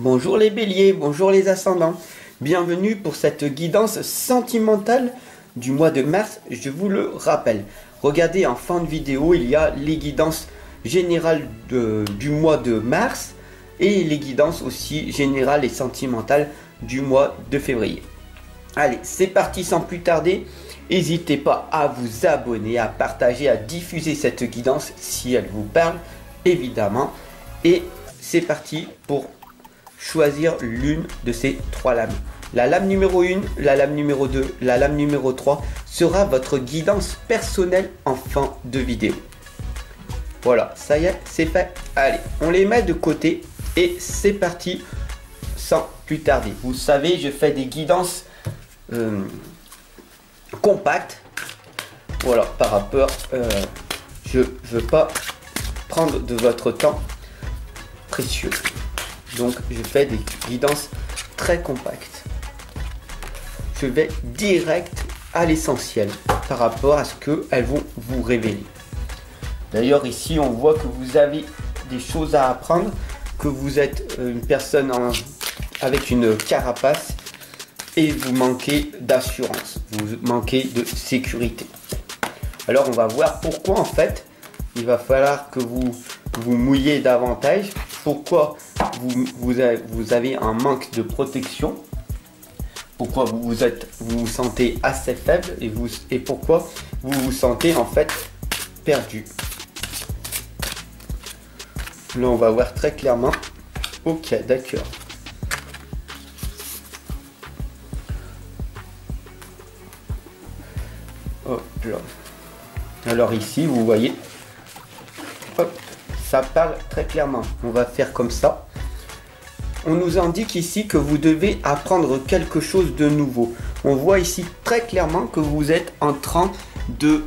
Bonjour les béliers, bonjour les ascendants. Bienvenue pour cette guidance sentimentale du mois de mars. Je vous le rappelle, regardez en fin de vidéo, il y a les guidances générales du mois de mars et les guidances aussi générales et sentimentales du mois de février. Allez, c'est parti sans plus tarder. N'hésitez pas à vous abonner, à partager, à diffuser cette guidance si elle vous parle, évidemment. Et c'est parti pour choisir l'une de ces trois lames. La lame numéro 1, la lame numéro 2, la lame numéro 3 sera votre guidance personnelle en fin de vidéo. Voilà, ça y est, c'est fait. Allez, on les met de côté et c'est parti sans plus tarder. Vous savez, je fais des guidances compactes. Voilà, par rapport, je ne veux pas prendre de votre temps précieux. Donc je fais des guidances très compactes. Je vais direct à l'essentiel par rapport à ce qu'elles vont vous révéler. D'ailleurs ici on voit que vous avez des choses à apprendre, que vous êtes une personne avec une carapace et vous manquez d'assurance, vous manquez de sécurité. Alors on va voir pourquoi en fait il va falloir que vous vous mouillez davantage. Pourquoi vous avez un manque de protection, pourquoi vous vous sentez assez faible et pourquoi vous vous sentez en fait perdu. Là on va voir très clairement. Ok, d'accord. Hop là. Alors ici vous voyez, hop, ça parle très clairement. On va faire comme ça. On nous indique ici que vous devez apprendre quelque chose de nouveau. On voit ici très clairement que vous êtes en train de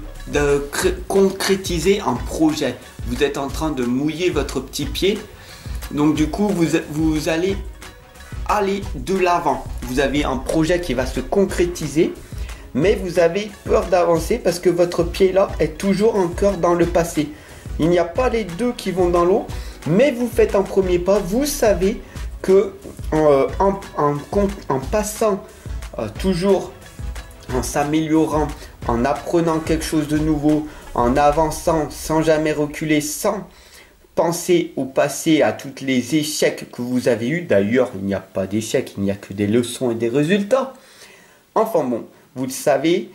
concrétiser un projet. Vous êtes en train de mouiller votre petit pied. Donc du coup, vous allez aller de l'avant. Vous avez un projet qui va se concrétiser. Mais vous avez peur d'avancer parce que votre pied là est toujours encore dans le passé. Il n'y a pas les deux qui vont dans l'eau, mais vous faites un premier pas. Vous savez que en passant toujours, en s'améliorant, en apprenant quelque chose de nouveau, en avançant sans jamais reculer, sans penser au passé, à tous les échecs que vous avez eus. D'ailleurs, il n'y a pas d'échecs, il n'y a que des leçons et des résultats. Enfin bon, vous le savez,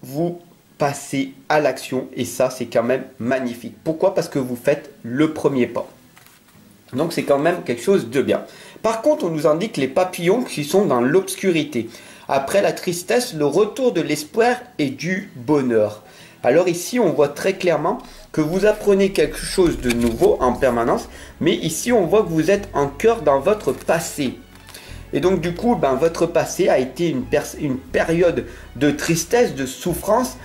vous passez à l'action et ça c'est quand même magnifique. Pourquoi? Parce que vous faites le premier pas. Donc c'est quand même quelque chose de bien. Par contre on nous indique les papillons qui sont dans l'obscurité. Après la tristesse, le retour de l'espoir et du bonheur. Alors ici on voit très clairement que vous apprenez quelque chose de nouveau en permanence. Mais ici on voit que vous êtes encore dans votre passé. Et donc du coup votre passé a été une période de tristesse, de souffrance.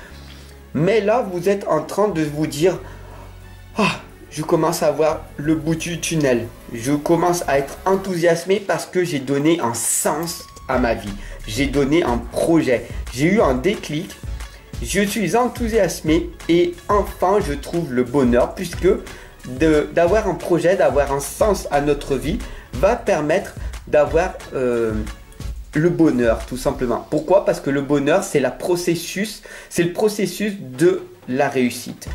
Mais là, vous êtes en train de vous dire « Ah, je commence à voir le bout du tunnel. Je commence à être enthousiasmé parce que j'ai donné un sens à ma vie. J'ai donné un projet. J'ai eu un déclic. Je suis enthousiasmé et enfin, je trouve le bonheur puisque d'avoir un projet, d'avoir un sens à notre vie va permettre d'avoir le bonheur tout simplement. Pourquoi? Parce que le bonheur c'est le processus de la réussite.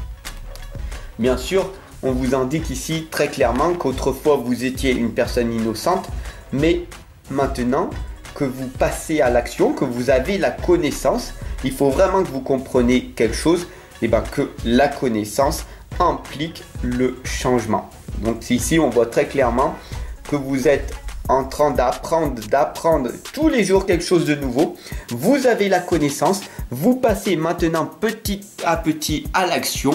Bien sûr, on vous indique ici très clairement qu'autrefois vous étiez une personne innocente, mais maintenant que vous passez à l'action, que vous avez la connaissance, il faut vraiment que vous compreniez quelque chose, et que la connaissance implique le changement. Donc ici on voit très clairement que vous êtes en train d'apprendre tous les jours quelque chose de nouveau. Vous avez la connaissance, vous passez maintenant petit à petit à l'action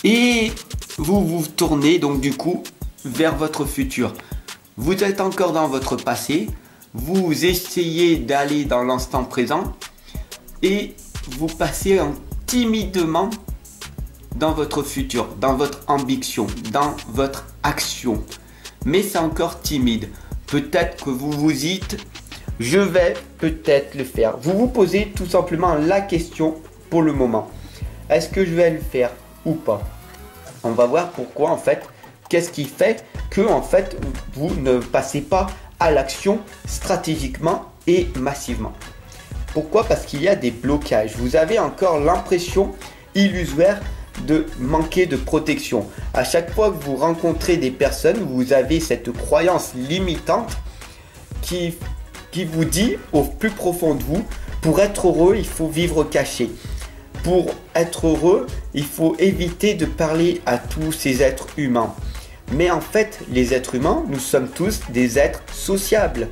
et vous vous tournez donc du coup vers votre futur. Vous êtes encore dans votre passé, vous essayez d'aller dans l'instant présent et vous passez timidement dans votre futur, dans votre ambition, dans votre action. Mais c'est encore timide. Peut-être que vous vous dites, je vais peut-être le faire. Vous vous posez tout simplement la question pour le moment. Est-ce que je vais le faire ou pas? On va voir pourquoi en fait Qu'est-ce qui fait que en fait vous ne passez pas à l'action stratégiquement et massivement? Pourquoi? Parce qu'il y a des blocages. Vous avez encore l'impression illusoire de manquer de protection. À chaque fois que vous rencontrez des personnes, vous avez cette croyance limitante qui vous dit au plus profond de vous, pour être heureux, il faut vivre caché. Pour être heureux, il faut éviter de parler à tous ces êtres humains. Mais en fait, les êtres humains, nous sommes tous des êtres sociables.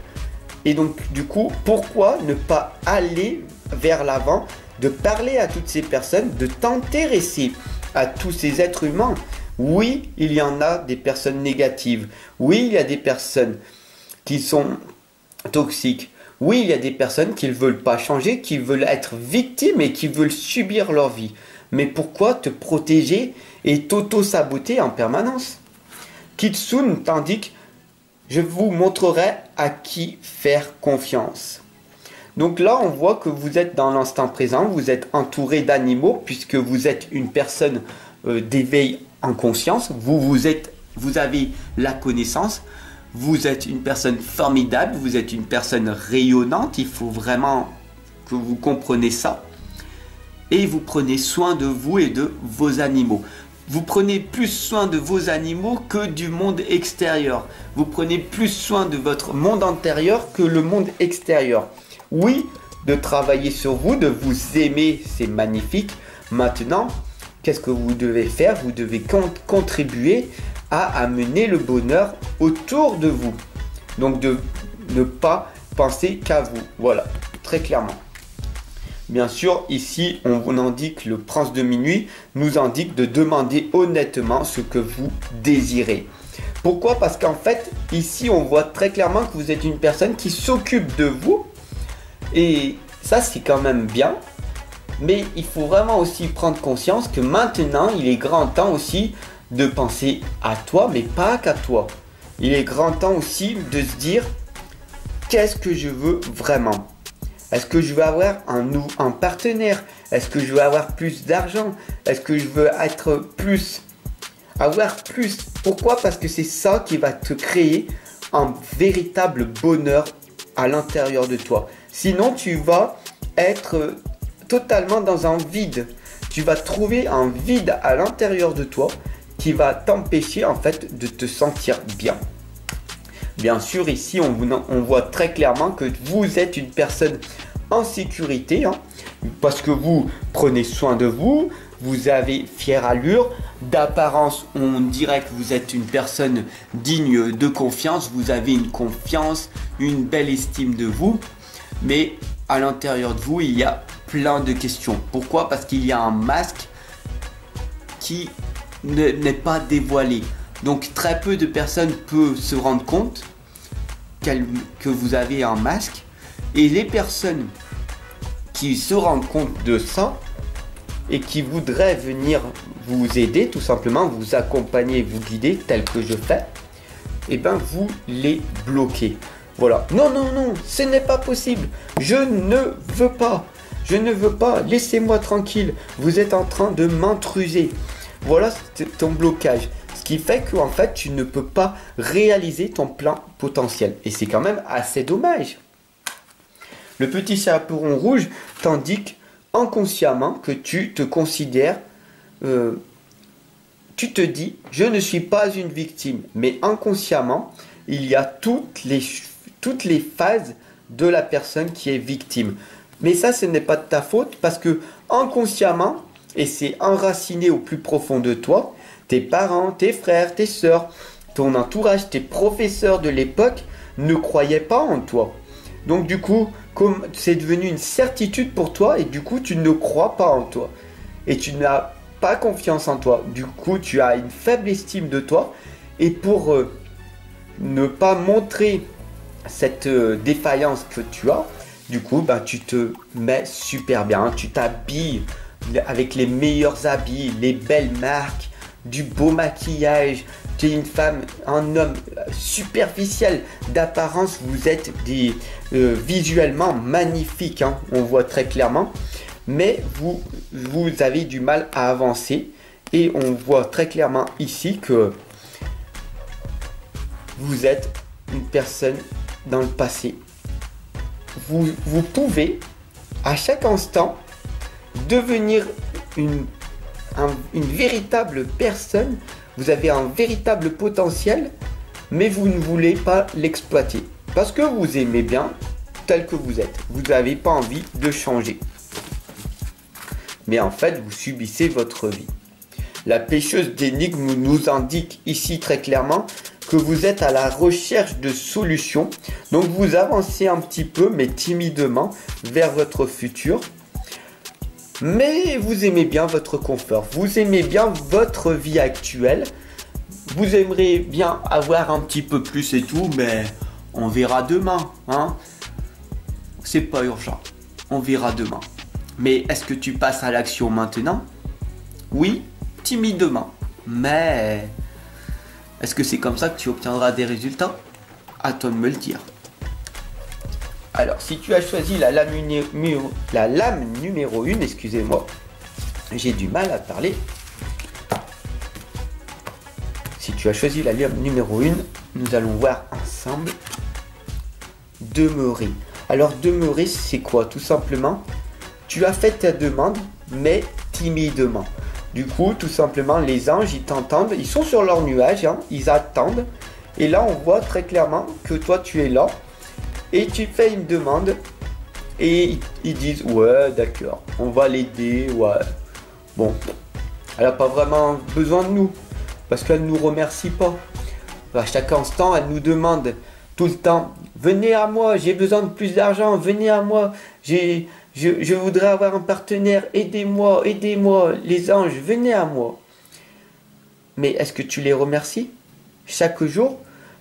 Et donc, du coup, pourquoi ne pas aller vers l'avant, de parler à toutes ces personnes, de t'intéresser à tous ces êtres humains? Oui, il y en a des personnes négatives. Oui, il y a des personnes qui sont toxiques. Oui, il y a des personnes qui ne veulent pas changer, qui veulent être victimes et qui veulent subir leur vie. Mais pourquoi te protéger et t'auto-saboter en permanence? Kitsune t'indique: je vous montrerai à qui faire confiance. Donc là, on voit que vous êtes dans l'instant présent, vous êtes entouré d'animaux puisque vous êtes une personne d'éveil en conscience, vous avez la connaissance, vous êtes une personne formidable, vous êtes une personne rayonnante, il faut vraiment que vous compreniez ça. Et vous prenez soin de vous et de vos animaux. Vous prenez plus soin de vos animaux que du monde extérieur. Vous prenez plus soin de votre monde intérieur que le monde extérieur. Oui, de travailler sur vous, de vous aimer, c'est magnifique. Maintenant, qu'est-ce que vous devez faire? Vous devez contribuer à amener le bonheur autour de vous. Donc de ne pas penser qu'à vous. Voilà, très clairement. Bien sûr, ici, on vous indique, le prince de minuit nous indique de demander honnêtement ce que vous désirez. Pourquoi? Parce qu'en fait, ici, on voit très clairement que vous êtes une personne qui s'occupe de vous. Et ça, c'est quand même bien. Mais il faut vraiment aussi prendre conscience que maintenant, il est grand temps aussi de penser à toi, mais pas qu'à toi. Il est grand temps aussi de se dire, qu'est-ce que je veux vraiment? Est-ce que je veux avoir un partenaire? Est-ce que je veux avoir plus d'argent? Est-ce que je veux avoir plus? Pourquoi? Parce que c'est ça qui va te créer un véritable bonheur à l'intérieur de toi. Sinon, tu vas être totalement dans un vide. Tu vas trouver un vide à l'intérieur de toi qui va t'empêcher en fait de te sentir bien. Bien sûr, ici, on voit très clairement que vous êtes une personne en sécurité, parce que vous prenez soin de vous, vous avez fière allure, d'apparence, on dirait que vous êtes une personne digne de confiance, vous avez une confiance, une belle estime de vous, mais à l'intérieur de vous, il y a plein de questions. Pourquoi? Parce qu'il y a un masque qui n'est pas dévoilé. Donc très peu de personnes peuvent se rendre compte que vous avez un masque, et les personnes qui se rendent compte de ça et qui voudraient venir vous aider, tout simplement vous accompagner, vous guider tel que je fais, et bien vous les bloquez. Voilà. Non, non, non, ce n'est pas possible. Je ne veux pas. Je ne veux pas. Laissez-moi tranquille. Vous êtes en train de m'intruser. Voilà ton blocage. Ce qui fait qu'en fait, tu ne peux pas réaliser ton plein potentiel. Et c'est quand même assez dommage. Le petit chaperon rouge t'indique inconsciemment que tu te considères, tu te dis, je ne suis pas une victime. Mais inconsciemment, il y a toutes les phases de la personne qui est victime. Mais ça, ce n'est pas de ta faute parce que inconsciemment, et c'est enraciné au plus profond de toi, tes parents, tes frères, tes sœurs, ton entourage, tes professeurs de l'époque ne croyaient pas en toi. Donc du coup, comme c'est devenu une certitude pour toi et du coup, tu ne crois pas en toi. Et tu n'as pas confiance en toi. Du coup, tu as une faible estime de toi. Et pour ne pas montrer cette défaillance que tu as, du coup, tu te mets super bien. Tu t'habilles avec les meilleurs habits, les belles marques, du beau maquillage. Tu es une femme, un homme superficiel d'apparence. Vous êtes visuellement magnifiques, on voit très clairement. Mais vous avez du mal à avancer. Et on voit très clairement ici que vous êtes une personne dans le passé. Vous pouvez à chaque instant devenir une véritable personne. Vous avez un véritable potentiel, mais vous ne voulez pas l'exploiter parce que vous aimez bien tel que vous êtes. Vous n'avez pas envie de changer. Mais en fait, vous subissez votre vie. La pêcheuse d'énigmes nous indique ici très clairement que vous êtes à la recherche de solutions. Donc vous avancez un petit peu, mais timidement, vers votre futur. Mais vous aimez bien votre confort. Vous aimez bien votre vie actuelle. Vous aimeriez bien avoir un petit peu plus et tout, mais on verra demain, hein. C'est pas urgent. On verra demain. Mais est-ce que tu passes à l'action maintenant? Oui, timidement. Mais est-ce que c'est comme ça que tu obtiendras des résultats? À toi de me le dire. Alors, si tu as choisi la lame numéro 1, excusez-moi, j'ai du mal à parler. Si tu as choisi la lame numéro 1, nous allons voir ensemble demeurer. Alors, demeurer, c'est quoi? Tout simplement, tu as fait ta demande, mais timidement. Du coup, tout simplement, les anges, ils t'entendent, ils sont sur leur nuage, hein, ils attendent. Et là, on voit très clairement que toi, tu es là. Et tu fais une demande. Et ils disent, ouais, d'accord, on va l'aider, ouais. Bon, elle n'a pas vraiment besoin de nous. Parce qu'elle ne nous remercie pas. À chaque instant, elle nous demande tout le temps, venez à moi, j'ai besoin de plus d'argent, venez à moi. Je voudrais avoir un partenaire, aidez-moi, aidez-moi, les anges, venez à moi. Mais est-ce que tu les remercies chaque jour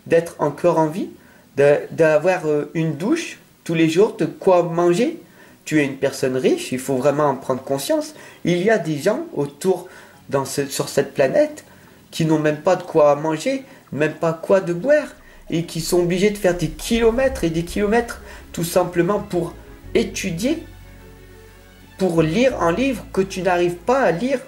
d'être encore en vie, d'avoir une douche tous les jours, de quoi manger? Tu es une personne riche, il faut vraiment en prendre conscience. Il y a des gens autour sur cette planète qui n'ont même pas de quoi manger, même pas quoi de boire, et qui sont obligés de faire des kilomètres et des kilomètres tout simplement pour étudier, pour lire un livre que tu n'arrives pas à lire.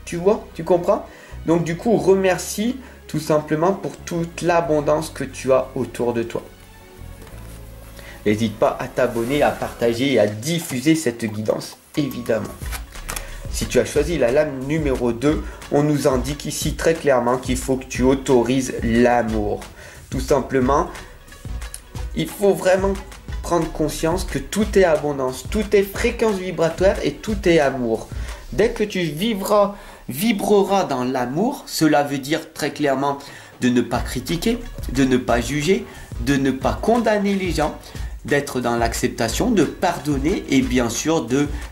Tu vois, tu comprends? Donc du coup, remercie tout simplement pour toute l'abondance que tu as autour de toi. N'hésite pas à t'abonner, à partager et à diffuser cette guidance, évidemment. Si tu as choisi la lame numéro 2, on nous indique ici très clairement qu'il faut que tu autorises l'amour. Tout simplement, il faut vraiment prendre conscience que tout est abondance, tout est fréquence vibratoire et tout est amour. Dès que tu vibreras dans l'amour, cela veut dire très clairement de ne pas critiquer, de ne pas juger, de ne pas condamner les gens, d'être dans l'acceptation, de pardonner et bien sûr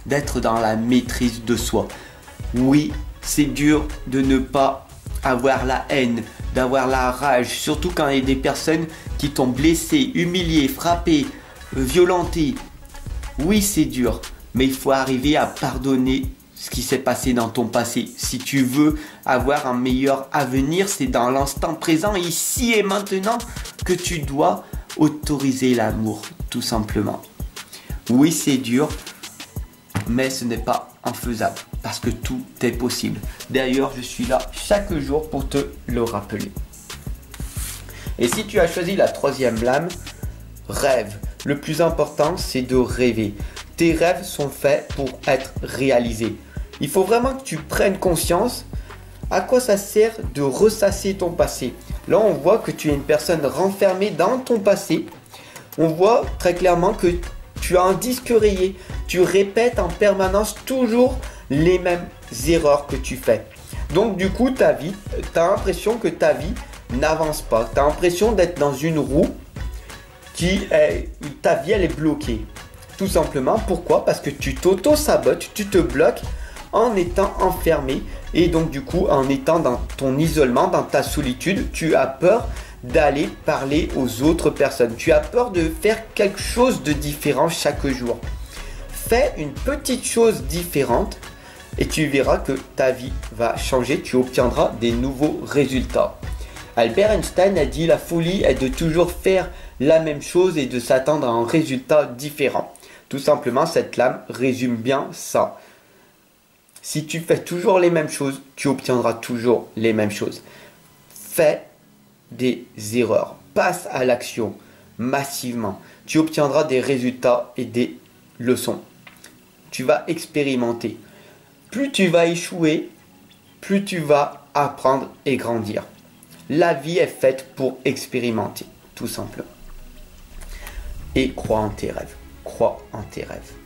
d'être dans la maîtrise de soi. Oui, c'est dur de ne pas avoir la haine, d'avoir la rage, surtout quand il y a des personnes qui t'ont blessé, humilié, frappé, violenté. Oui, c'est dur, mais il faut arriver à pardonner ce qui s'est passé dans ton passé. Si tu veux avoir un meilleur avenir, c'est dans l'instant présent, ici et maintenant, que tu dois autoriser l'amour, tout simplement. Oui, c'est dur, mais ce n'est pas infaisable, parce que tout est possible. D'ailleurs, je suis là chaque jour pour te le rappeler. Et si tu as choisi la 3e lame, rêve. Le plus important, c'est de rêver. Tes rêves sont faits pour être réalisés. Il faut vraiment que tu prennes conscience à quoi ça sert de ressasser ton passé. Là, on voit que tu es une personne renfermée dans ton passé. On voit très clairement que tu as un disque rayé. Tu répètes en permanence toujours les mêmes erreurs que tu fais. Donc du coup, tu as l'impression que ta vie n'avance pas. Tu as l'impression d'être dans une roue ta vie elle est bloquée. Tout simplement, pourquoi? Parce que tu t'auto-sabotes, tu te bloques en étant enfermé. Et donc du coup, en étant dans ton isolement, dans ta solitude, tu as peur d'aller parler aux autres personnes. Tu as peur de faire quelque chose de différent chaque jour. Fais une petite chose différente et tu verras que ta vie va changer. Tu obtiendras des nouveaux résultats. Albert Einstein a dit: la folie est de toujours faire la même chose et de s'attendre à un résultat différent. Tout simplement, cette lame résume bien ça. Si tu fais toujours les mêmes choses, tu obtiendras toujours les mêmes choses. Fais des erreurs. Passe à l'action massivement. Tu obtiendras des résultats et des leçons. Tu vas expérimenter. Plus tu vas échouer, plus tu vas apprendre et grandir. La vie est faite pour expérimenter, tout simplement. Et crois en tes rêves. Crois en tes rêves.